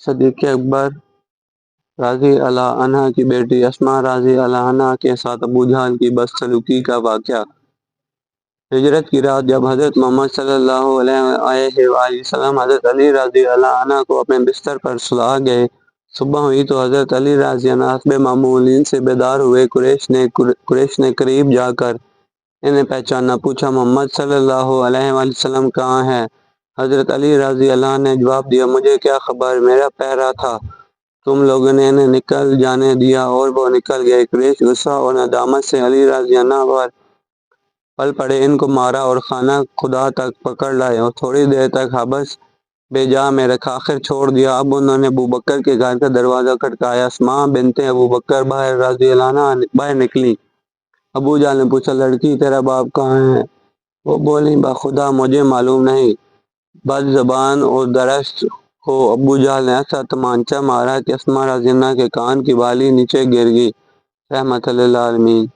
صدیق اکبر رضی اللہ عنہ کی بیٹی اسماء رضی اللہ عنہ کے ساتھ ابو جہل کی بدسلوکی کا واقعہ۔ ہجرت کی رات جب حضرت محمد صلی اللہ علیہ وآلہ وسلم حضرت علی رضی اللہ عنہ کو اپنے بستر پر سلا گئے، صبح ہوئی تو حضرت علی رضی اللہ عنہ حسب معمول سے بیدار ہوئے۔ قریش نے قریب جا کر انہیں پہچانا، پوچھا محمد صلی اللہ علیہ وآلہ وسلم کہاں ہے؟ حضرت علی رضی اللہ عنہ نے جواب دیا، مجھے کیا خبر، میرا پہرا تھا، تم لوگوں نے انہیں نکل جانے دیا اور وہ نکل گئے۔ قریش غصہ اور ندامت سے علی رضی اللہ عنہ پر پل پڑے، ان کو مارا اور خانہ خدا تک پکڑ لائے اور تھوڑی دیر تک حبس بے جا میں رکھا، آخر چھوڑ دیا۔ اب انہوں نے ابو بکر کے گھر کا دروازہ کھٹکایا، اسماء بنت ابو بکر باہر رضی اللہ عنہ باہر نکلی۔ ابو جہل نے پوچھا، لڑکی تیرا باپ کہاں ہے؟ وہ بولی، بخدا مجھے معلوم نہیں۔ بد زبان اور درشت ہو ابو جہل نے ایسا تمانچہ مارا کہ اسماء رضی اللہ عنہ کے کان کی بالی نیچے گر گئی، رحمت اللہ عالمین۔